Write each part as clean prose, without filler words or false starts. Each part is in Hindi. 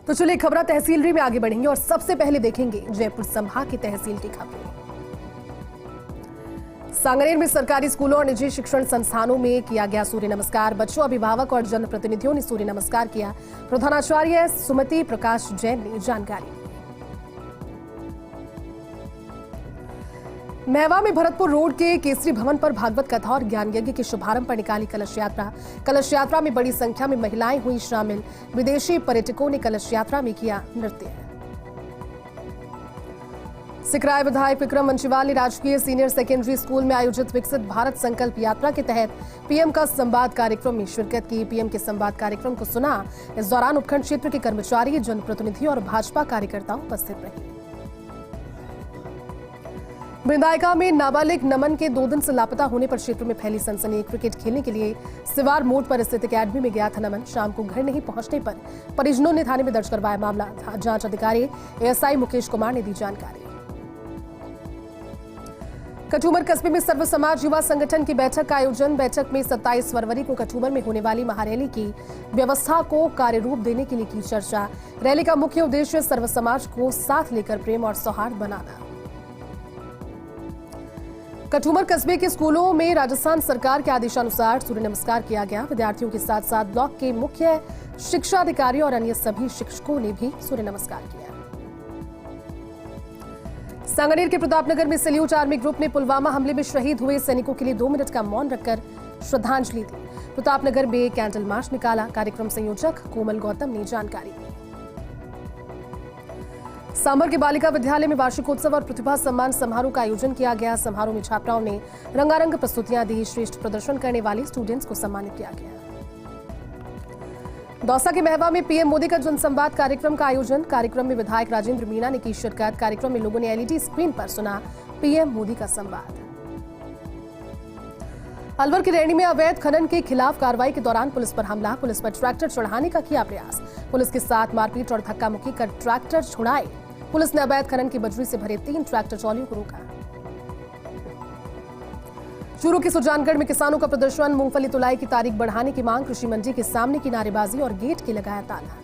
तो चलिए खबरा तहसीलरी में आगे बढ़ेंगे और सबसे पहले देखेंगे जयपुर संभाग की तहसील की खबरें। सांगनेर में सरकारी स्कूलों और निजी शिक्षण संस्थानों में किया गया सूर्य नमस्कार। बच्चों, अभिभावक और जनप्रतिनिधियों ने सूर्य नमस्कार किया। प्रधानाचार्य सुमति प्रकाश जैन ने जानकारी। महवा में भरतपुर रोड के केसरी भवन पर भागवत कथा और ज्ञान यज्ञ के शुभारंभ पर निकाली कलश यात्रा। कलश यात्रा में बड़ी संख्या में महिलाएं हुई शामिल। विदेशी पर्यटकों ने कलश यात्रा में किया नृत्य। सिकराय विधायक विक्रम मंचीवाल ने राजकीय सीनियर सेकेंडरी स्कूल में आयोजित विकसित भारत संकल्प यात्रा के तहत पीएम का संवाद कार्यक्रम में शिरकत की। पीएम के संवाद कार्यक्रम को सुना। इस दौरान उपखंड क्षेत्र के कर्मचारी, जनप्रतिनिधि और भाजपा कार्यकर्ता उपस्थित रहे। विधायका में नाबालिग नमन के 2 दिन से लापता होने पर क्षेत्र में फैली सनसनी। क्रिकेट खेलने के लिए सिवार मोड़ पर स्थित अकेडमी में गया था नमन। शाम को घर नहीं पहुंचने पर परिजनों ने थाने में दर्ज करवाया मामला। जांच अधिकारी एएसआई मुकेश कुमार ने दी जानकारी। कचूमर कस्बे में सर्व समाज युवा संगठन की बैठक का आयोजन। बैठक में 27 फरवरी को कचूमर में होने वाली महारैली की व्यवस्था को कार्यरूप देने के लिए की चर्चा। रैली का मुख्य उद्देश्य सर्व समाज को साथ लेकर प्रेम और सौहार्द बनाना। कचूमर कस्बे के स्कूलों में राजस्थान सरकार के आदेशानुसार सूर्य नमस्कार किया गया। विद्यार्थियों के साथ साथ ब्लॉक के मुख्य शिक्षा अधिकारी और अन्य सभी शिक्षकों ने भी सूर्य नमस्कार किया। सांगनेर के प्रतापनगर में सैल्यूट आर्मी ग्रुप ने पुलवामा हमले में शहीद हुए सैनिकों के लिए 2 मिनट का मौन रखकर श्रद्धांजलि दी। प्रतापनगर में कैंडल मार्च निकाला। कार्यक्रम संयोजक कोमल गौतम ने जानकारी दी। सांबर के बालिका विद्यालय में वार्षिकोत्सव और प्रतिभा सम्मान समारोह का आयोजन किया गया। समारोह में छात्राओं ने रंगारंग प्रस्तुतियां दी। श्रेष्ठ प्रदर्शन करने वाले स्टूडेंट्स को सम्मानित किया गया। दौसा के महवा में पीएम मोदी का जनसंवाद कार्यक्रम का आयोजन। कार्यक्रम में विधायक राजेंद्र मीणा ने की शिरकत। कार्यक्रम में लोगों ने एलईडी स्क्रीन पर सुना पीएम मोदी का संवाद। अलवर की रैणी में अवैध खनन के खिलाफ कार्रवाई के दौरान पुलिस पर हमला। पुलिस पर ट्रैक्टर चढ़ाने का किया प्रयास। पुलिस के साथ मारपीट और धक्का मुक्की कर ट्रैक्टर छुड़ाए। पुलिस ने अवैध खनन की बजरी से भरे 3 ट्रैक्टर ट्रॉलियों को रोका। चूरू के सुजानगढ़ में किसानों का प्रदर्शन। मूंगफली तुलाई की तारीख बढ़ाने की मांग। कृषि मंडी के सामने की नारेबाजी और गेट के लगाया ताला।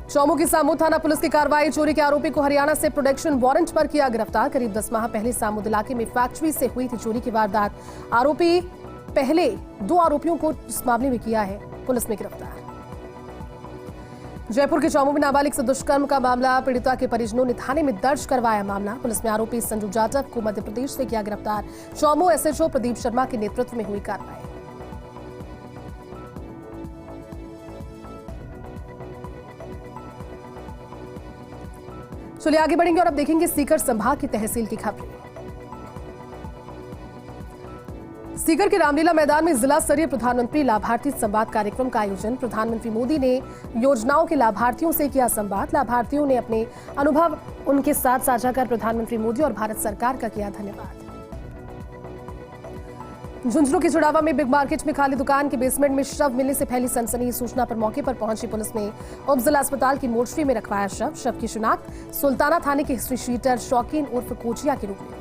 चौमू की सामूद थाना पुलिस की कार्रवाई। चोरी के आरोपी को हरियाणा से प्रोडक्शन वारंट पर किया गिरफ्तार। करीब 10 माह पहले सामूद इलाके में फैक्ट्री से हुई थी चोरी की वारदात। आरोपी पहले 2 आरोपियों को इस मामले में किया है पुलिस ने गिरफ्तार। जयपुर के चौमू में नाबालिग से दुष्कर्म का मामला। पीड़िता के परिजनों ने थाने में दर्ज करवाया मामला। पुलिस ने आरोपी संजू जाटव को मध्य प्रदेश से किया गिरफ्तार। चौमू एसएचओ प्रदीप शर्मा के नेतृत्व में हुई कार्रवाई। चलिए आगे बढ़ेंगे और अब देखेंगे सीकर संभाग की तहसील की खबरें। सीकर के रामलीला मैदान में जिला स्तरीय प्रधानमंत्री लाभार्थी संवाद कार्यक्रम का आयोजन। प्रधानमंत्री मोदी ने योजनाओं के लाभार्थियों से किया संवाद। लाभार्थियों ने अपने अनुभव उनके साथ साझा कर प्रधानमंत्री मोदी और भारत सरकार का किया धन्यवाद। झुंझुनू की चुड़ावा में बिग मार्केट में खाली दुकान के बेसमेंट में शव मिलने से फैली सनसनी। सूचना पर मौके पर पहुंची पुलिस ने उप जिला अस्पताल की मोर्चरी में रखवाया शव की शिनाख्त सुल्ताना थाने के हिस्ट्री शीटर शौकीन उर्फ कोचिया के रूप में।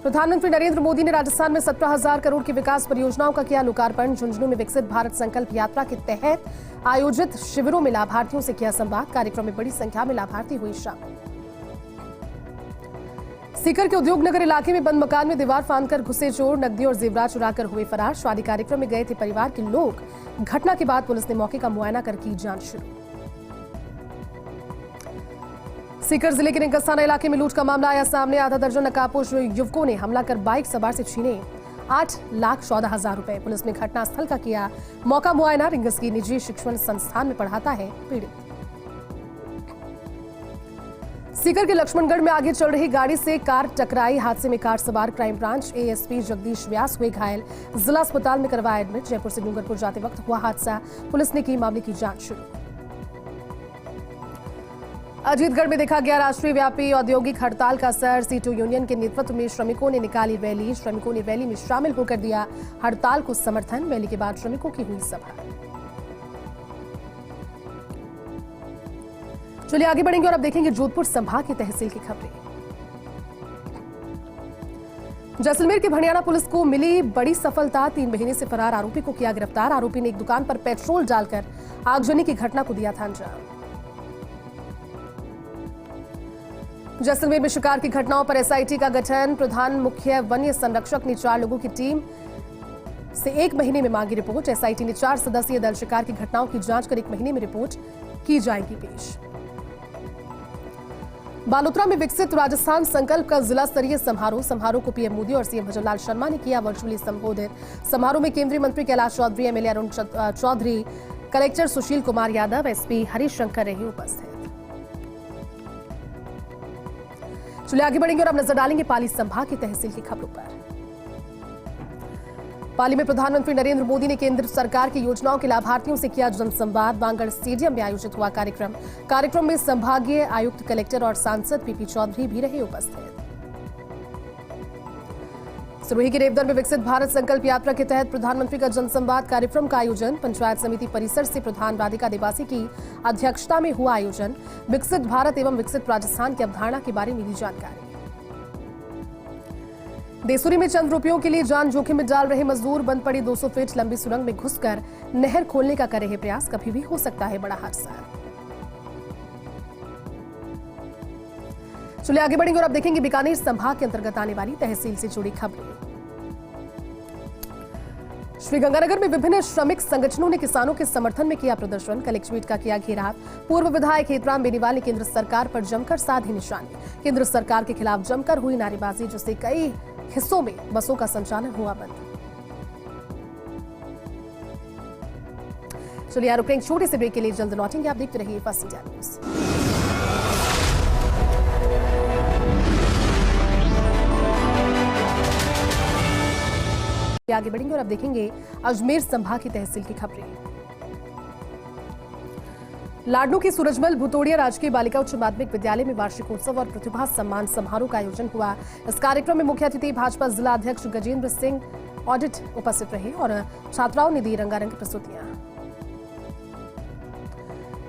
प्रधानमंत्री नरेंद्र मोदी ने राजस्थान में 17,000 करोड़ की विकास परियोजनाओं का किया लोकार्पण। झुंझुनू में विकसित भारत संकल्प यात्रा के तहत आयोजित शिविरों में लाभार्थियों से किया संवाद। कार्यक्रम में बड़ी संख्या में लाभार्थी हुए शामिल। सीकर के उद्योग नगर इलाके में बंद मकान में दीवार फांदकर घुसे चोर। नकदी और जेवरात चुराकर हुए फरार। शादी कार्यक्रम में गए थे परिवार के लोग। घटना के बाद पुलिस ने मौके का मुआयना कर की जांच शुरू। सीकर जिले के निगस्ताना इलाके में लूट का मामला आया सामने। आधा दर्जन नकाबपोश युवकों ने हमला कर बाइक सवार से छीने 8,14,000 रुपए। पुलिस ने घटनास्थल का किया मौका मुआयना। रिंगस की निजी शिक्षण संस्थान में पढ़ाता है पीड़ित। सीकर के लक्ष्मणगढ़ में आगे चल रही गाड़ी से कार टकराई। हादसे में कार सवार क्राइम ब्रांच एएसपी जगदीश व्यास हुए घायल। जिला अस्पताल में करवाया एडमिट। जयपुर से डूंगरपुर जाते वक्त हुआ हादसा। पुलिस ने की मामले की जांच शुरू। अजीतगढ़ में देखा गया राष्ट्रीय व्यापी औद्योगिक हड़ताल का असर। सीटू यूनियन के नेतृत्व में श्रमिकों ने निकाली रैली। श्रमिकों ने रैली में शामिल होकर दिया हड़ताल को समर्थन। रैली के बाद श्रमिकों की हुई सभा। चलिए आगे बढ़ेंगे और अब देखेंगे जोधपुर संभाग की तहसील की खबरें। जैसलमेर की भंडियाना पुलिस को मिली बड़ी सफलता। 3 महीने से फरार आरोपी को किया गिरफ्तार। आरोपी ने एक दुकान पर पेट्रोल डालकर आगजनी की घटना को दिया था अंजाम। जैसलमेर में शिकार की घटनाओं पर एसआईटी का गठन। प्रधान मुख्य वन्य संरक्षक ने 4 लोगों की टीम से 1 महीने में मांगी रिपोर्ट। एसआईटी ने 4 सदस्यीय दल शिकार की घटनाओं की जांच कर 1 महीने में रिपोर्ट की जाएगी पेश। बालोतरा में विकसित राजस्थान संकल्प का जिला स्तरीय समारोह को पीएम मोदी और सीएम भजनलाल शर्मा ने किया वर्चुअली संबोधित। समारोह में केंद्रीय मंत्री Kailash Chaudhary, MLA Arun Chaudhary, collector Sushil Kumar Yadav, SP Harish Shankar रहे उपस्थित। चलिए आगे बढ़ेंगे और अब नजर डालेंगे पाली संभाग की तहसील की खबरों पर। पाली में प्रधानमंत्री नरेंद्र मोदी ने केंद्र सरकार की योजनाओं के लाभार्थियों से किया जनसंवाद। वांगड़ स्टेडियम में आयोजित हुआ कार्यक्रम में संभागीय आयुक्त, कलेक्टर और सांसद पीपी चौधरी भी रहे उपस्थित। सिरोही के रेवदर में विकसित भारत संकल्प यात्रा के तहत प्रधानमंत्री का जनसंवाद कार्यक्रम का आयोजन। पंचायत समिति परिसर से प्रधान राधिका देवासी की अध्यक्षता में हुआ आयोजन। विकसित भारत एवं विकसित राजस्थान की अवधारणा के बारे में दी जानकारी। देसूरी में चंद रुपयों के लिए जान जोखिम में डाल रहे मजदूर। बंद पड़ी 200 फीट लंबी सुरंग में घुसकर नहर खोलने का कर रहे प्रयास। कभी भी हो सकता है बड़ा हादसा। चलिए आगे बढ़ेंगे और अब देखेंगे बीकानेर संभाग के अंतर्गत आने वाली तहसील से जुड़ी खबरें। श्रीगंगानगर में विभिन्न श्रमिक संगठनों ने किसानों के समर्थन में किया प्रदर्शन। कलेक्ट्रेट का किया घेराव। पूर्व विधायक हेतराम बेनीवाल ने केंद्र सरकार पर जमकर साधी निशानी। केंद्र सरकार के खिलाफ जमकर हुई नारेबाजी, जिससे कई हिस्सों में बसों का संचालन हुआ बंद। चलिए रुकेंगे एक छोटे से ब्रेक के लिए, जल्द लौटेंगे। आप देखते रहिए फर्स्ट इंडिया न्यूज। आगे बढ़ेंगे और अब देखेंगे अजमेर संभाग की तहसील की खबरें। लाडनू की सूरजमल भुतोड़िया राजकीय बालिका उच्च माध्यमिक विद्यालय में वार्षिकोत्सव और प्रतिभा सम्मान समारोह का आयोजन हुआ। इस कार्यक्रम में मुख्य अतिथि भाजपा जिला अध्यक्ष गजेंद्र सिंह ऑडिट उपस्थित रहे और छात्राओं ने दी रंगारंग प्रस्तुतियां।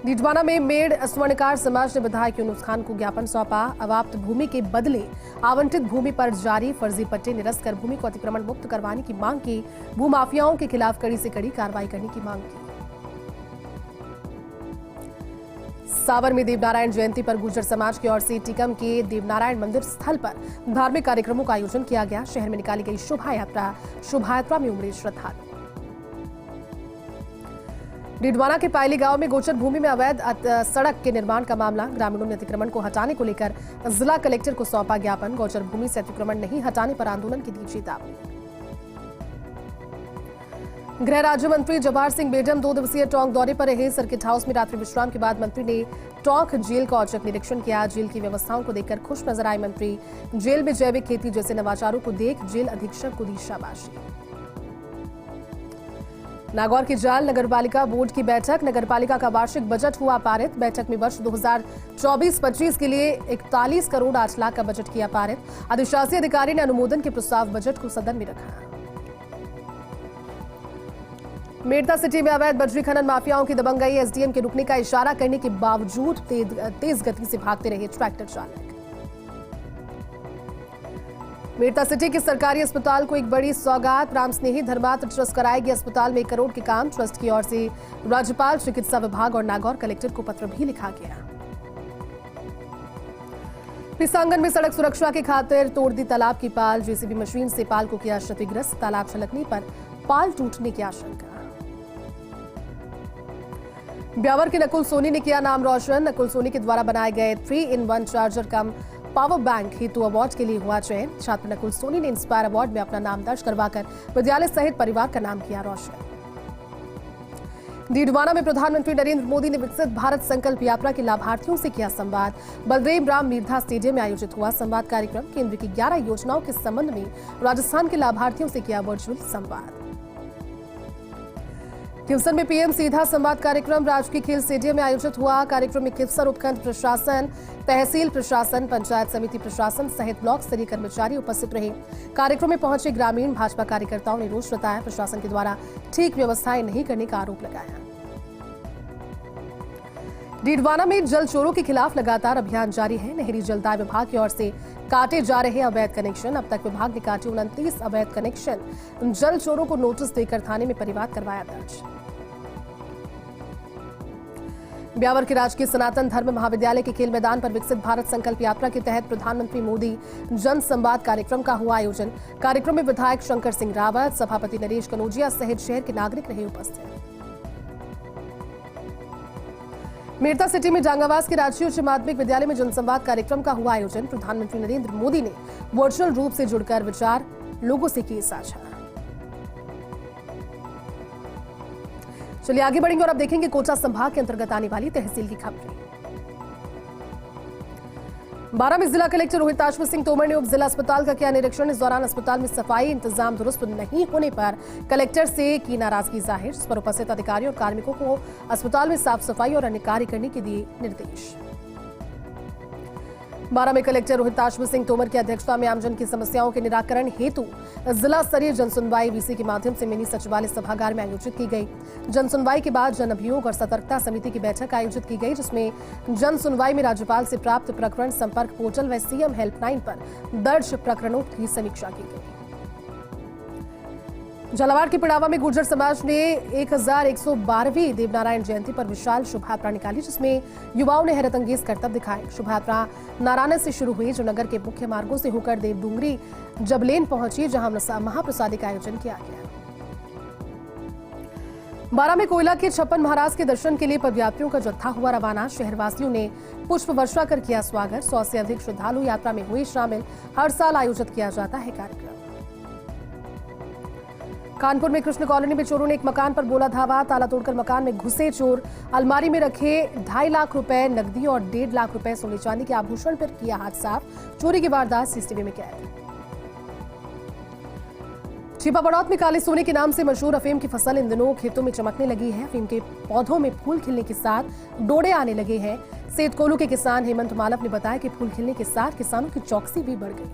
डीडवाना में मेड़ स्वर्णकार समाज ने विधायक यूनुस खान को ज्ञापन सौंपा। अवाप्त भूमि के बदले आवंटित भूमि पर जारी फर्जी पट्टे निरस्त कर भूमि को अतिक्रमण मुक्त करवाने की मांग की। भूमाफियाओं के खिलाफ कड़ी से कड़ी कार्रवाई करने की मांग की। सावर में देवनारायण जयंती पर गुर्जर समाज की ओर से टीकम के देवनारायण मंदिर स्थल पर धार्मिक कार्यक्रमों का आयोजन किया गया। शहर में निकाली गई शोभा यात्रा में उमड़े श्रद्धालु। डीडवाना के पायली गांव में गोचर भूमि में अवैध सड़क के निर्माण का मामला। ग्रामीणों ने अतिक्रमण को हटाने को लेकर जिला कलेक्टर को सौंपा ज्ञापन। गोचर भूमि से अतिक्रमण नहीं हटाने पर आंदोलन की दी चेतावनी। गृह राज्य मंत्री जवाहर सिंह बेडम 2 दिवसीय टोंक दौरे पर रहे। सर्किट हाउस में रात्रि विश्राम के बाद मंत्री ने टोंक जेल का औचक निरीक्षण किया। जेल की व्यवस्थाओं को देखकर खुश नजर आए मंत्री। जेल में जैविक खेती जैसे नवाचारों को देख जेल अधीक्षक को दी शाबाशी। नागौर की जाल नगरपालिका बोर्ड की बैठक। नगरपालिका का वार्षिक बजट हुआ पारित। बैठक में वर्ष 2024-25 के लिए 41 करोड़ 8 लाख का बजट किया पारित। अधिशासी अधिकारी ने अनुमोदन के प्रस्ताव बजट को सदन में रखा। मेड़ता सिटी में अवैध बजरी खनन माफियाओं की दबंगई। एसडीएम के रुकने का इशारा करने के बावजूद तेज गति से भागते रहे ट्रैक्टर चालक। मेड़ता सिटी के सरकारी अस्पताल को एक बड़ी सौगात। राम स्नेही धर्मार्थ ट्रस्ट कराएगी अस्पताल में 1 करोड़ के काम। ट्रस्ट की ओर से राज्यपाल, चिकित्सा विभाग और नागौर कलेक्टर को पत्र भी लिखा गया। पिसांगन में सड़क सुरक्षा की खातिर तोड़ दी तालाब की पाल। जेसीबी मशीन से पाल को किया क्षतिग्रस्त। तालाब छलकने पर पाल टूटने की आशंका। ब्यावर के नकुल सोनी ने किया नाम रोशन। नकुल सोनी के द्वारा बनाए गए 3-in-1 चार्जर कम पावर बैंक हेतु अवार्ड के लिए हुआ चयन। छात्र नकुल सोनी ने इंस्पायर अवार्ड में अपना नाम दर्ज करवाकर विद्यालय सहित परिवार का नाम किया रोशन। डीडवाना में प्रधानमंत्री नरेंद्र मोदी ने विकसित भारत संकल्प यात्रा के लाभार्थियों से किया संवाद। बलदेव राम मीरधा स्टेडियम में आयोजित हुआ संवाद कार्यक्रम। केंद्र की 11 योजनाओं के संबंध में राजस्थान के लाभार्थियों से किया वर्चुअल संवाद। किवसर में पीएम सीधा संवाद कार्यक्रम राजकीय खेल स्टेडियम में आयोजित हुआ। कार्यक्रम में किवसर उपखंड प्रशासन, तहसील प्रशासन, पंचायत समिति प्रशासन सहित ब्लॉक स्तरीय कर्मचारी उपस्थित रहे। कार्यक्रम में पहुंचे ग्रामीण भाजपा कार्यकर्ताओं ने रोष जताया। प्रशासन के द्वारा ठीक व्यवस्थाएं नहीं करने का आरोप लगाया। डीडवाना में जल चोरों के खिलाफ लगातार अभियान जारी है। नहरी जलदाय विभाग की ओर से काटे जा रहे अवैध कनेक्शन। अब तक विभाग ने काटे 29 अवैध कनेक्शन। जल चोरों को नोटिस देकर थाने में परिवाद करवाया दर्ज। ब्यावर के राजकीय सनातन धर्म महाविद्यालय के खेल मैदान पर विकसित भारत संकल्प यात्रा के तहत प्रधानमंत्री मोदी जन संवाद कार्यक्रम का हुआ आयोजन। कार्यक्रम में विधायक शंकर सिंह रावत, सभापति नरेश कनौजिया सहित शहर के नागरिक रहे उपस्थित। मेरता सिटी में जांगावास के राजकीय उच्च माध्यमिक विद्यालय में जनसंवाद कार्यक्रम का हुआ आयोजन। प्रधानमंत्री नरेंद्र मोदी ने वर्चुअल रूप से जुड़कर विचार लोगों से किए साझा। चलिए आगे बढ़ेंगे और अब देखेंगे कोटा संभाग के अंतर्गत आने वाली तहसील की खबरें। बारां में जिला कलेक्टर रोहिताश्व सिंह तोमर ने उप जिला अस्पताल का किया निरीक्षण। इस दौरान अस्पताल में सफाई इंतजाम दुरुस्त नहीं होने पर कलेक्टर से की नाराजगी जाहिर, जिस पर उपस्थित अधिकारियों और कार्मिकों को अस्पताल में साफ सफाई और अन्य कार्य करने के दिए निर्देश। बारां में कलेक्टर रोहिताश्व सिंह तोमर की अध्यक्षता में आमजन की समस्याओं के निराकरण हेतु जिला स्तरीय जनसुनवाई वीसी के माध्यम से मिनी सचिवालय सभागार में आयोजित की गई। जनसुनवाई के बाद जन अभियोग और सतर्कता समिति की बैठक आयोजित की गई, जिसमें जनसुनवाई में राज्यपाल से प्राप्त प्रकरण संपर्क पोर्टल व सीएम हेल्पलाइन पर दर्ज प्रकरणों की समीक्षा की गई। झालावाड़ के पिड़ावा में गुर्जर समाज ने 1112वीं देवनारायण जयंती पर विशाल शोभायात्रा निकाली, जिसमें युवाओं ने हैरतअंगेज करतब दिखाए। शोभायात्रा नारायण से शुरू हुई, जो नगर के मुख्य मार्गों से होकर देवडूंगरी जबलेन पहुंची, जहां महाप्रसादी का आयोजन किया गया। बारां में कोयला के 56 महाराज के दर्शन के लिए पदयात्रियों का जत्था हुआ रवाना। शहरवासियों ने पुष्प वर्षा कर किया स्वागत। 100 से अधिक श्रद्धालु यात्रा में हुए शामिल। हर साल आयोजित किया जाता है कार्यक्रम। कानपुर में कृष्ण कॉलोनी में चोरों ने एक मकान पर बोला धावा। ताला तोड़कर मकान में घुसे चोर। अलमारी में रखे 2.5 लाख रुपए नकदी और 1.5 लाख रुपए सोने चांदी के आभूषण पर किया हाथ साफ। चोरी की वारदात सीसीटीवी में कैद। छिपा बड़ौत में काले सोने के नाम से मशहूर अफीम की फसल इन दिनों खेतों में चमकने लगी है। अफीम के पौधों में फूल खिलने के साथ डोड़े आने लगे हैं। सेतकोलू के किसान हेमंत मालव ने बताया कि फूल खिलने के साथ किसानों की चौकसी भी बढ़ गई।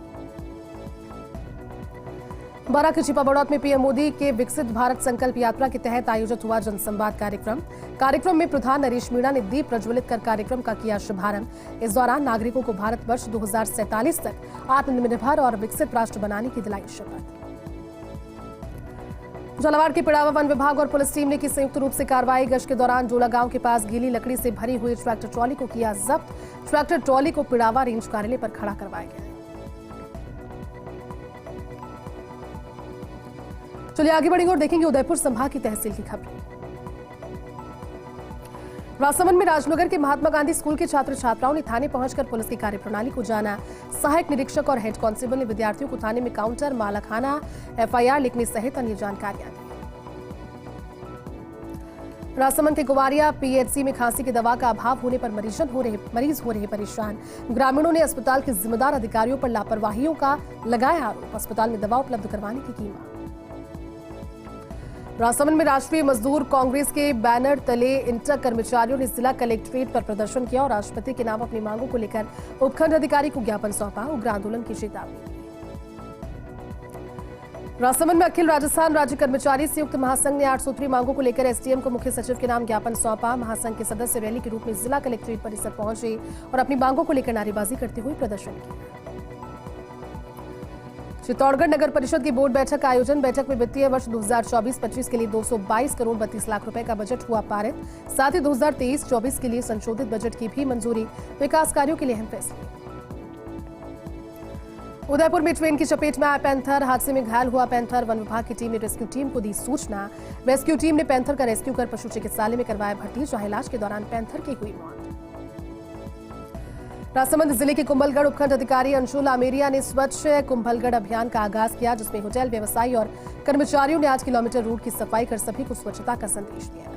बारां के छिपा बड़ौत में पीएम मोदी के विकसित भारत संकल्प यात्रा के तहत आयोजित हुआ जनसंवाद कार्यक्रम में प्रधान नरेश मीणा ने दीप प्रज्वलित कर कार्यक्रम का किया शुभारंभ। इस दौरान नागरिकों को भारत वर्ष 2047 तक आत्मनिर्भर और विकसित राष्ट्र बनाने की दिलाई शपथ। झालावाड़ के पिड़ावा वन विभाग और पुलिस टीम ने की संयुक्त रूप से कार्रवाई। गश्त के दौरान जोला गांव के पास गीली लकड़ी से भरी हुई ट्रैक्टर ट्रॉली को किया जब्त। ट्रैक्टर ट्रॉली को पिड़ावा रेंज कार्यालय पर खड़ा करवाया गया। चलिए आगे बढ़ेंगे और देखेंगे उदयपुर संभाग की तहसील की खबरें। राजसमंद में राजनगर के महात्मा गांधी स्कूल के छात्र छात्राओं ने थाने पहुंचकर पुलिस की कार्यप्रणाली को जाना। सहायक निरीक्षक और हेड कांस्टेबल ने विद्यार्थियों को थाने में काउंटर, मालाखाना, एफआईआर लिखने सहित अन्य जानकारियां दी। राजसमंद के कुवारिया पीएचसी में खांसी की दवा का अभाव होने पर मरीज हो रहे परेशान। ग्रामीणों ने अस्पताल के जिम्मेदार अधिकारियों पर लापरवाहियों का लगाया आरोप। अस्पताल में दवा उपलब्ध करवाने की कीमत। राजसमंद में राष्ट्रीय मजदूर कांग्रेस के बैनर तले इंटर कर्मचारियों ने जिला कलेक्ट्रेट पर प्रदर्शन किया और राष्ट्रपति के नाम अपनी मांगों को लेकर उपखंड अधिकारी को ज्ञापन सौंपा। उग्र आंदोलन की चेतावनी दी। राजसमंद में अखिल राजस्थान राज्य कर्मचारी संयुक्त महासंघ ने 8 सूत्री मांगों को लेकर एसडीएम को मुख्य सचिव के नाम ज्ञापन सौंपा। महासंघ के सदस्य रैली के रूप में जिला कलेक्ट्रेट परिसर पहुंचे और अपनी मांगों को लेकर नारेबाजी करते हुए प्रदर्शन किया। चित्तौड़गढ़ नगर परिषद की बोर्ड बैठक का आयोजन। बैठक में वित्तीय वर्ष 2024-25 के लिए 222 करोड़ 32 लाख रुपए का बजट हुआ पारित। साथ ही 2023-24 के लिए संशोधित बजट की भी मंजूरी। विकास कार्यों के लिए अहम फैसले। उदयपुर में ट्रेन की चपेट में आया पैंथर। हादसे में घायल हुआ पैंथर। वन विभाग की टीम ने रेस्क्यू टीम को दी सूचना। रेस्क्यू टीम ने पैंथर का रेस्क्यू कर पशु चिकित्सालय में करवाया भर्ती, जहां इलाज के दौरान पैंथर की हुई मौत। राजसमंद जिले के कुंभलगढ़ उपखंड अधिकारी अंशुल आमेरिया ने स्वच्छ कुंभलगढ़ अभियान का आगाज किया, जिसमें होटल व्यवसायी और कर्मचारियों ने 8 किलोमीटर रूट की सफाई कर सभी को स्वच्छता का संदेश दिया।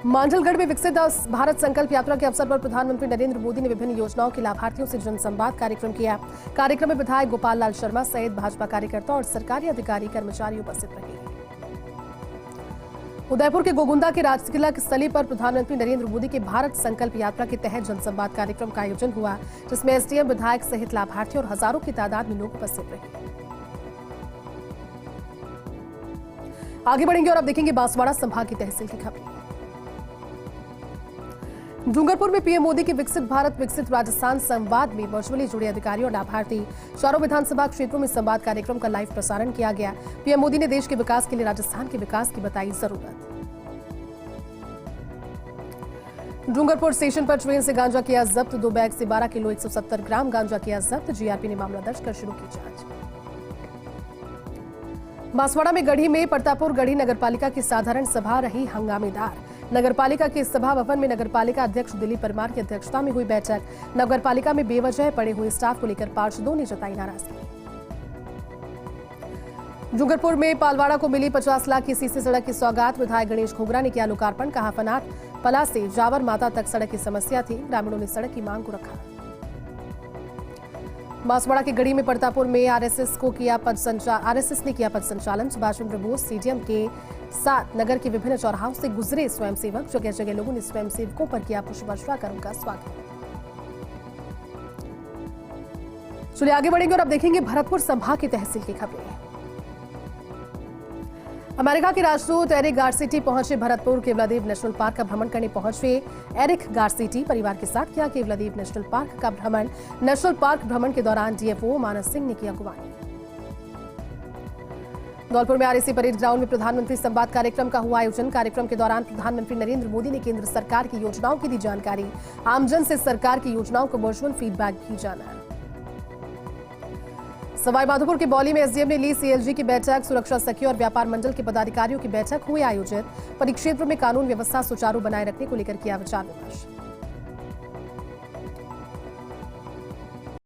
मांडलगढ़ में विकसित भारत संकल्प यात्रा के अवसर पर प्रधानमंत्री नरेंद्र मोदी ने विभिन्न योजनाओं के लाभार्थियों से जनसंवाद कार्यक्रम किया। कार्यक्रम में विधायक गोपाल लाल शर्मा सहित भाजपा कार्यकर्ता और सरकारी अधिकारी कर्मचारी उपस्थित रहे। उदयपुर के गोगुंदा के राजकिला स्थली पर प्रधानमंत्री नरेंद्र मोदी के भारत संकल्प यात्रा के तहत जनसंवाद कार्यक्रम का आयोजन हुआ, जिसमें एसडीएम, विधायक सहित लाभार्थी और हजारों की तादाद में लोग उपस्थित रहे। आगे बढ़ेंगे और अब देखेंगे बांसवाड़ा संभाग की तहसील की खबर। डूंगरपुर में पीएम मोदी के विकसित भारत विकसित राजस्थान संवाद में वर्चुअली जुड़े अधिकारियों और लाभार्थी चारों विधानसभा क्षेत्रों में संवाद कार्यक्रम का लाइव प्रसारण किया गया। पीएम मोदी ने देश के विकास के लिए राजस्थान के विकास की बताई जरूरत। डूंगरपुर स्टेशन पर ट्रेन से गांजा किया जब्त, 2 बैग से 12 किलो 170 ग्राम गांजा किया जब्त। जीआरपी ने मामला दर्ज कर शुरू की जांच। बांसवाड़ा में गढ़ी में परतापुर गढ़ी नगरपालिका की साधारण सभा रही हंगामेदार। नगरपालिका के सभा भवन में नगरपालिका अध्यक्ष दिलीप परमार की अध्यक्षता में हुई बैठक। नगरपालिका में बेवजह पड़े हुए स्टाफ को लेकर पार्षदों ने जताई नाराजगी। डूंगरपुर में पालवाड़ा को मिली 50 लाख की सीसी सड़क की सौगात, विधायक गणेश घोगरा ने किया लोकार्पण। कहा फनाट पला से जावर माता तक सड़क की समस्या थी, ग्रामीणों ने सड़क की मांग को रखा। बांसवाड़ा के गढ़ी में परतापुर में आरएसएस ने किया पथ संचालन। सुभाष चंद्र बोस स्टेडियम के साथ नगर के विभिन्न चौराहों से गुजरे स्वयंसेवक। जगह जगह लोगों ने स्वयंसेवकों पर किया पुष्प वर्षा कर उनका स्वागत। चलिए आगे बढ़ेंगे और अब देखेंगे भरतपुर संभाग की तहसील की खबरें। अमेरिका के राजदूत एरिक गारसिटी पहुंचे भरतपुर। केवलादेव नेशनल पार्क का भ्रमण करने पहुंचे एरिक गारसिटी परिवार के साथ किया केवलादेव नेशनल पार्क का भ्रमण। नेशनल पार्क भ्रमण के दौरान डीएफओ मानस सिंह ने किया अगुवानी। धौलपुर में आरएसी परेड ग्राउंड में प्रधानमंत्री संवाद कार्यक्रम का हुआ आयोजन। कार्यक्रम के दौरान प्रधानमंत्री नरेंद्र मोदी ने केंद्र सरकार की योजनाओं की दी जानकारी। आमजन से सरकार की योजनाओं को वर्चुअल फीडबैक भी जाना। सवाईमाधोपुर के बौली में एसडीएम ने ली सीएलजी की बैठक। सुरक्षा सखी और व्यापार मंडल के पदाधिकारियों की बैठक हुई आयोजित। परिक्षेत्र में कानून व्यवस्था सुचारू बनाए रखने को लेकर किया विचार विमर्श।